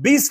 20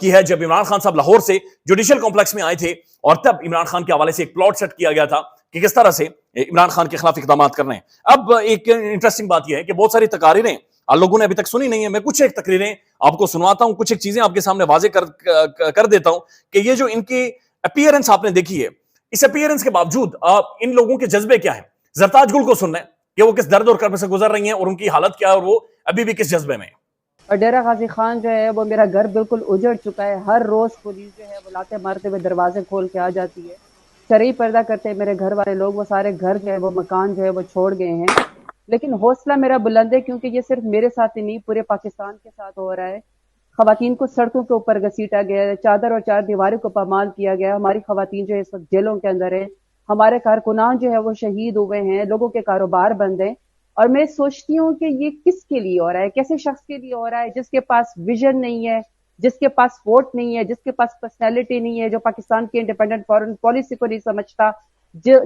کی ہے جب عمران خان صاحب لاہور سے جوڈیشل کمپلیکس میں آئے تھے اور تب عمران خان کے حوالے سے ایک پلاٹ سیٹ کیا گیا تھا کہ کس طرح سے عمران خان کے خلاف اقدامات کرنے ہیں. اب ایک انٹرسٹنگ بات یہ ہے کہ بہت ساری تقاریریں لوگوں نے ابھی تک سنی نہیں ہے. میں کچھ ایک تقریریں آپ کو سنواتا ہوں, کچھ ایک چیزیں آپ کے سامنے واضح کر دیتا ہوں کہ یہ جو ان کی اپیئرنس آپ نے دیکھی ہے, اس اپیئرنس کے باوجود ان لوگوں کے جذبے کیا ہیں. زرتاج گل کو سننا ہے کہ وہ کس درد اور کرب سے گزر رہی ہیں اور ان کی حالت کیا ہے اور وہ ابھی بھی کس جذبے میں ہیں. اور ڈیرہ غازی خان جو ہے وہ میرا گھر بالکل اجڑ چکا ہے. ہر روز پولیس جو ہے وہ لاتے مارتے ہوئے دروازے کھول کے آ جاتی ہے. شرعی پردہ کرتے ہیں میرے گھر والے لوگ, وہ سارے گھر جو ہے وہ مکان جو ہے وہ چھوڑ گئے ہیں. لیکن حوصلہ میرا بلند ہے کیونکہ یہ صرف میرے ساتھ ہی نہیں پورے پاکستان کے ساتھ ہو رہا ہے. خواتین کو سڑکوں کے اوپر گھسیٹا گیا ہے, چادر اور چار دیواروں کو پامال کیا گیا. ہماری خواتین جو ہے اس وقت جیلوں کے اندر ہے, ہمارے کارکنان جو ہے وہ شہید ہوئے ہیں, لوگوں کے کاروبار بند ہیں. اور میں سوچتی ہوں کہ یہ کس کے لیے ہو رہا ہے, کیسے شخص کے لیے ہو رہا ہے جس کے پاس ویژن نہیں ہے, جس کے پاس ووٹ نہیں ہے, جس کے پاس پرسنالٹی نہیں ہے, جو پاکستان کی انڈیپینڈنٹ فارن پالیسی کو نہیں سمجھتا,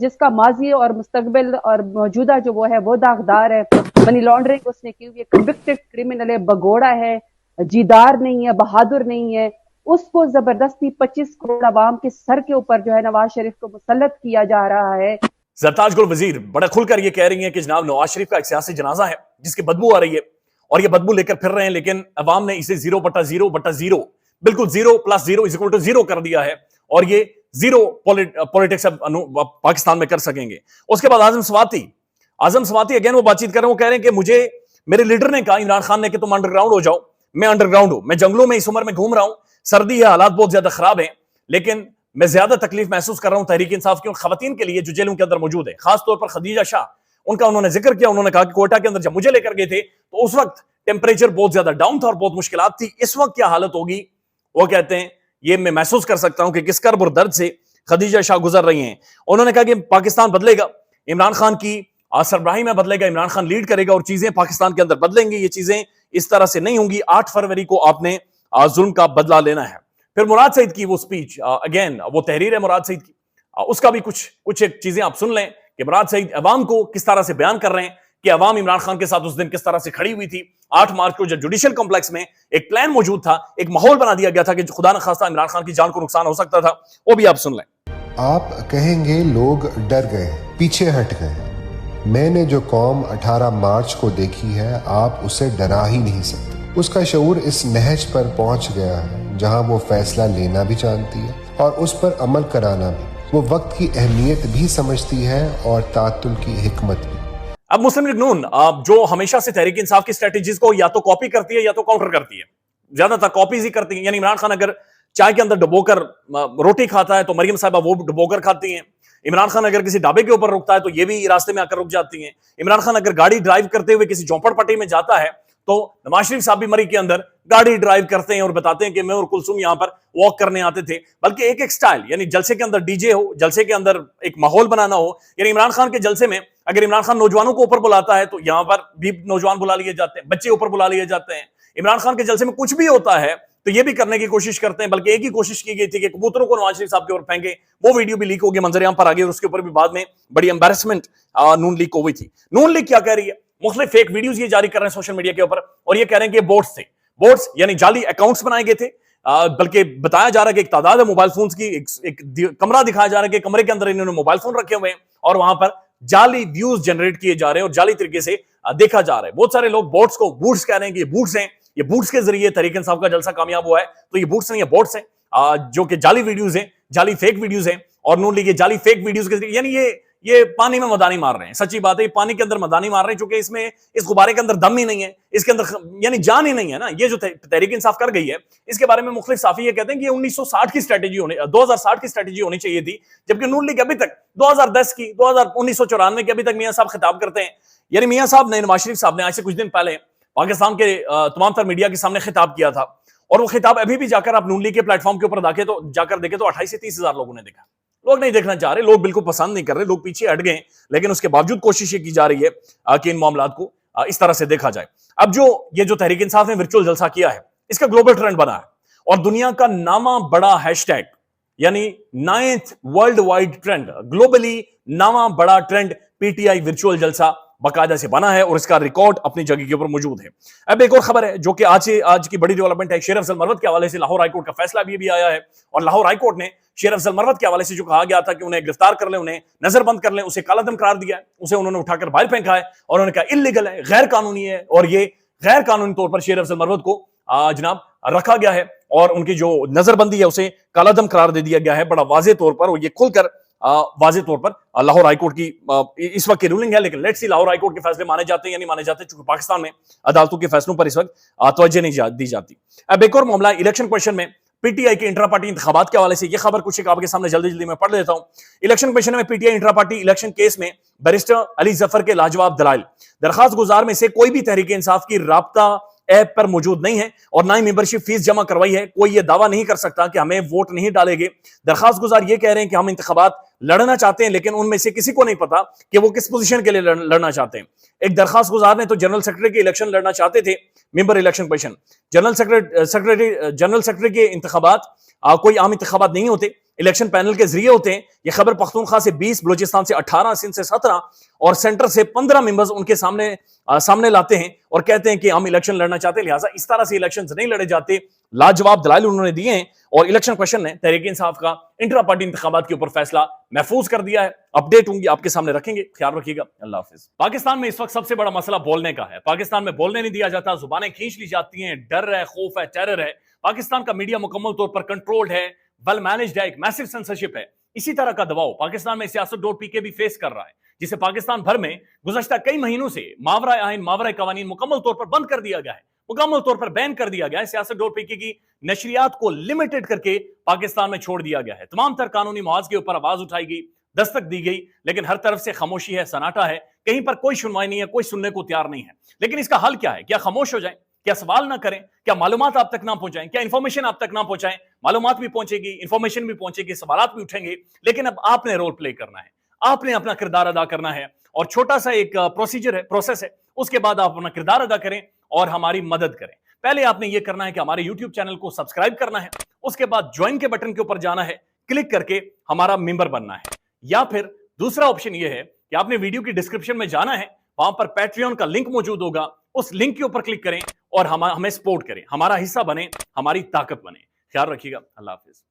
جس کا ماضی اور مستقبل اور موجودہ جو وہ ہے وہ داغدار ہے. منی لانڈرنگ اس نے کی ہوئی ہے, کنوکٹڈ کرمنل ہے, بگوڑا ہے, جیدار نہیں ہے, بہادر نہیں ہے. اس کو زبردستی 25 کروڑ عوام کے سر کے اوپر جو ہے نواز شریف کو مسلط کیا جا رہا ہے. زرتاج گل وزیر بڑا کھل کر یہ کہہ رہی ہیں کہ جناب نواز شریف کا ایک سیاسی جنازہ ہے جس کی بدبو آ رہی ہے اور یہ بدبو لے کر پھر رہے ہیں, لیکن عوام نے اسے 0/0/0 بالکل 0+0=0 کر دیا ہے اور یہ زیرو پولیٹکس پاکستان میں کر سکیں گے. اس کے بعد اعظم سواتی اگین وہ بات چیت کر رہے ہیں, وہ کہہ رہے ہیں کہ مجھے میرے لیڈر نے کہا عمران خان نے کہ تم انڈر گراؤنڈ ہو جاؤ. میں انڈر گراؤنڈ ہوں, میں جنگلوں میں اس عمر میں گھوم رہا ہوں, سردی ہے, حالات بہت زیادہ خراب ہیں, لیکن میں زیادہ تکلیف محسوس کر رہا ہوں تحریک انصاف کی ان خواتین کے لیے جو جیلوں کے اندر موجود ہے, خاص طور پر خدیجہ شاہ. ان کا انہوں نے ذکر کیا, انہوں نے کہا کہ کوئٹہ کے اندر جب مجھے لے کر گئے تھے تو اس وقت ٹیمپریچر بہت زیادہ ڈاؤن تھا اور بہت مشکلات تھی. اس وقت کیا حالت ہوگی, وہ کہتے ہیں یہ میں محسوس کر سکتا ہوں کہ کس کرب اور درد سے خدیجہ شاہ گزر رہی ہیں. انہوں نے کہا کہ پاکستان بدلے گا, عمران خان کی سربراہی میں بدلے گا, عمران خان لیڈ کرے گا اور چیزیں پاکستان کے اندر بدلیں گی. یہ چیزیں اس طرح سے نہیں ہوں گی. 8 فروری کو آپ نے ظلم کا بدلہ لینا ہے. پھر مراد سعید کی وہ سپیچ, اگین وہ تحریر ہے مراد سعید کی, اس کا بھی کچھ ایک چیزیں آپ سن لیں کہ مراد سعید عوام کو کس طرح سے بیان کر رہے ہیں کہ عوام عمران خان کے ساتھ اس دن کس طرح سے کھڑی ہوئی تھی. 8 مارچ کو جب جوڈیشل کمپلیکس میں ایک پلان موجود تھا, ایک ماحول بنا دیا گیا تھا کہ خدا نخواستہ عمران خان کی جان کو نقصان ہو سکتا تھا, وہ بھی آپ سن لیں. آپ کہیں گے لوگ ڈر گئے, پیچھے ہٹ گئے. میں نے جو قوم 18 مارچ کو دیکھی ہے آپ اسے ڈرا ہی نہیں سکتے. اس کا شعور اس نہج پر پہنچ گیا ہے جہاں وہ فیصلہ لینا بھی جانتی ہے اور اس پر عمل کرانا بھی. وہ وقت کی اہمیت بھی سمجھتی ہے اور تعطل کی حکمت بھی. اب مسلم لیگ نون جو ہمیشہ سے تحریک انصاف کی اسٹریٹجیز کو یا تو کاپی کرتی ہے یا تو کاؤنٹر کرتی ہے, زیادہ تر کاپیز ہی کرتی ہیں. یعنی عمران خان اگر چائے کے اندر ڈبو کر روٹی کھاتا ہے تو مریم صاحبہ وہ ڈبو کر کھاتی ہیں. عمران خان اگر کسی ڈھابے کے اوپر رکتا ہے تو یہ بھی راستے میں آ کر رک جاتی ہیں. عمران خان اگر گاڑی ڈرائیو کرتے ہوئے کسی جھونپڑ پٹی میں جاتا ہے تو نواز شریف صاحب بھی مری کے اندر گاڑی ڈرائیو کرتے ہیں اور بتاتے ہیں کہ میں اور کلثوم یہاں پر واک کرنے آتے تھے. بلکہ ایک سٹائل, یعنی جلسے کے اندر ڈی جے ہو, جلسے کے اندر ایک ماحول بنانا ہو. یعنی عمران خان کے جلسے میں اگر عمران خان نوجوانوں کو اوپر بلاتا ہے تو یہاں پر بھی نوجوان بلا لیے جاتے ہیں, بچے اوپر بلا لیے جاتے ہیں. عمران خان کے جلسے میں کچھ بھی ہوتا ہے تو یہ بھی کرنے کی کوشش کرتے ہیں. بلکہ ایک ہی کوشش کی گئی تھی کہ کبوتروں کو نواز شریف صاحب کے اوپر پھینکے, وہ ویڈیو بھی لیک ہو گئی, منظر عام پر آ گئی اور اس کے اوپر بھی بعد میں بڑی امبیرسمنٹ نون لیگ کو ہوئی تھی. نون لیگ کیا کہہ رہی ہے, مختلف فیک ویڈیوز یہ جاری کر رہے ہیں سوشل میڈیا کے اوپر اور یہ کہہ رہے ہیں کہ بوٹس تھے. بوٹس یعنی جعلی اکاؤنٹس بنائے گئے تھے, بلکہ بتایا جا رہا ہے کہ ایک تعداد ہے موبائل فونز کی, ایک کمرہ دکھایا جا رہا ہے کہ کمرے کے اندر انہوں نے موبائل فون رکھے ہوئے ہیں اور وہاں پر جعلی ویوز جنریٹ کیے جا رہے ہیں اور جعلی طریقے سے دیکھا جا رہا ہے. بہت سارے لوگ بوٹس کو بوٹس کہہ رہے ہیں کہ یہ بوٹس ہیں, یہ بوٹس کے ذریعے تحریک انصاف کا جلسہ کامیاب ہوا ہے. تو یہ بوٹس نہیں, یہ بوٹس ہیں جو کہ جعلی ویڈیوز ہیں, جعلی فیک ویڈیوز ہیں. اور نون لیگ یہ جعلی فیک ویڈیوز کے ذریعے, یعنی یہ پانی میں مدانی مار رہے ہیں. سچی بات ہے, یہ پانی کے اندر مدانی مار رہے ہیں, چونکہ اس میں اس غبارے کے اندر دم ہی نہیں ہے, اس کے اندر یعنی جان ہی نہیں ہے نا. یہ جو تحریک انصاف کر گئی ہے اس کے بارے میں مختلف صحافی یہ کہتے ہیں کہ یہ 1960 کی اسٹریٹجی 2060 کی اسٹریٹجی ہونی چاہیے تھی, جبکہ نون لیگ ابھی تک 2010 کی 1994 کی ابھی تک میاں صاحب خطاب کرتے ہیں. یعنی میاں صاحب نے, نواز شریف صاحب نے آج سے کچھ دن پہلے پاکستان کے تمام تر میڈیا کے سامنے خطاب کیا تھا اور وہ خطاب ابھی بھی جا کر آپ نون لیگ کے پلیٹ فارم کے اوپر جا کر دیکھیں تو 28 سے 30 ہزار لوگوں نے دیکھا. لوگ نہیں دیکھنا چاہ رہے, لوگ بالکل پسند نہیں کر رہے, لوگ پیچھے ہٹ گئے, لیکن اس کے باوجود کوشش یہ کی جا رہی ہے کہ ان معاملات کو اس طرح سے دیکھا جائے. اب یہ جو تحریک انصاف نے ورچوئل جلسہ کیا ہے اس کا گلوبل ٹرینڈ بنا ہے اور دنیا کا نامہ بڑا ہیش ٹیگ, یعنی 9th world wide trend, globally نامہ بڑا trend P T I virtual جلسہ باقاعدہ سے بنا ہے اور اس کا ریکارڈ اپنی جگہ کے اوپر موجود ہے. اب ایک اور خبر ہے جو کہ آج کی بڑی ڈیولپمنٹ ہے. شیر افضل مروت کے حوالے سے لاہور ہائی کورٹ کا فیصلہ بھی آیا ہے اور لاہور ہائی کورٹ نے شیر افضل مروت کے حوالے سے جو کہا گیا تھا کہ انہیں گرفتار کر لیں, انہیں نظر بند کر لیں, اسے کالا دم قرار دیا ہے. اسے انہوں نے اٹھا کر باہر پھینکا ہے اور انہوں نے کہا اللیگل ہے, غیر قانونی ہے, اور یہ غیر قانونی طور پر شیر افضل مروت کو جناب رکھا گیا ہے اور ان کی جو نظر بندی ہے اسے کالا دم قرار دے دیا گیا ہے بڑا واضح طور پر. اور یہ کھل کر واضح طور پر لاہور ہائی کورٹ کی اس وقت کی رولنگ ہے, لیکن let's see Lahore high court کے فیصلے مانے جاتے ہیں یا نہیں مانے جاتے, چونکہ پاکستان میں عدالتوں کے فیصلوں پر اس وقت توجہ نہیں دی جاتی. اب ایک اور معاملہ الیکشن کویشچن میں پی ٹی آئی کے انٹرا پارٹی انتخابات کے حوالے سے, یہ خبر کچھ آپ کے سامنے جلدی میں پڑھ لیتا ہوں. الیکشن کمیشن میں پی ٹی آئی انٹرا پارٹی الیکشن کیس میں بیرسٹر علی ظفر کے لاجواب دلائل. درخواست گزار میں سے کوئی بھی تحریک انصاف کی رابطہ ایپ پر موجود نہیں ہے اور نہ ہی ممبرشپ فیس جمع کروائی ہے. کوئی یہ دعویٰ نہیں کر سکتا کہ ہمیں ووٹ نہیں ڈالے گے. درخواست گزار یہ کہہ رہے ہیں کہ ہم انتخابات لڑنا چاہتے ہیں, لیکن ان میں سے کسی کو نہیں پتا کہ وہ کس پوزیشن کے لیے لڑنا چاہتے ہیں. ایک درخواست گزار نے تو جنرل سیکرٹری کے الیکشن لڑنا چاہتے تھے, ممبر الیکشن کمیشن. جنرل سیکرٹری کے انتخابات کوئی عام انتخابات نہیں ہوتے, الیکشن پینل کے ذریعے ہوتے ہیں. یہ خبر پختونخوا سے 20, بلوچستان سے 18, سندھ سے 17 اور سینٹر سے 15 ممبرز ان کے سامنے لاتے ہیں اور کہتے ہیں کہ ہم الیکشن لڑنا چاہتے ہیں, لہٰذا اس طرح سے الیکشنز نہیں لڑے جاتے. لاجواب دلائل انہوں نے دیے ہیں اور الیکشن کمیشن نے تحریک انصاف کا انٹرا پارٹی انتخابات کے اوپر فیصلہ محفوظ کر دیا ہے. اپڈیٹ ہوں گی آپ کے سامنے رکھیں گے, خیال رکھیے گا. اللہ حافظ. پاکستان میں اس وقت سب سے بڑا مسئلہ بولنے کا ہے. پاکستان میں بولنے نہیں دیا جاتا, زبانیں کھینچ لی جاتی ہیں, ڈر ہے, خوف ہے, ٹیرر ہے. پاکستان کا میڈیا مکمل طور پر کنٹرولڈ ہے, ویل مینجڈ ہے, ایک میسو سینسرشپ ہے. اسی طرح کا دباؤ پاکستان میں سیاست.pk بھی فیس کر رہا ہے, جسے پاکستان بھر میں گزشتہ کئی مہینوں سے ماورائے آئین ماورائے قوانین مکمل طور پر بند کر دیا گیا ہے, مکمل طور پر بین کر دیا گیا ہے. سیاست.pk کی نشریات کو لمیٹڈ کر کے پاکستان میں چھوڑ دیا گیا ہے. تمام تر قانونی محاذ کے اوپر آواز اٹھائی گئی, دستک دی گئی, لیکن ہر طرف سے خاموشی ہے, سناٹا ہے, کہیں پر کوئی سنوائی نہیں ہے, کوئی سننے کو تیار نہیں ہے. لیکن اس کا حل کیا ہے؟ کیا خاموش ہو جائیں؟ کیا سوال نہ کریں؟ کیا معلومات آپ تک نہ پہنچائیں؟ کیا انفارمیشن آپ تک نہ پہنچائیں؟ معلومات بھی پہنچے گی, انفارمیشن بھی پہنچے گی, سوالات بھی اٹھیں گے, لیکن اب آپ نے رول پلے کرنا ہے, آپ نے اپنا کردار ادا کرنا ہے. اور چھوٹا سا ایک پروسیجر ہے, پروسیس ہے, اس کے بعد آپ اپنا کردار ادا کریں اور ہماری مدد کریں. پہلے آپ نے یہ کرنا ہے کہ ہمارے یوٹیوب چینل کو سبسکرائب کرنا ہے, اس کے بعد جوائن کے بٹن کے اوپر جانا ہے, کلک کر کے ہمارا ممبر بننا ہے. یا پھر دوسرا آپشن یہ ہے کہ آپ نے ویڈیو کی ڈسکرپشن میں جانا ہے, وہاں پر پیٹریون کا لنک موجود ہوگا, اس لنک کے اوپر کلک کریں اور ہمیں سپورٹ کریں, ہمارا حصہ بنیں, ہماری طاقت بنیں. خیال رکھیے گا. اللہ حافظ.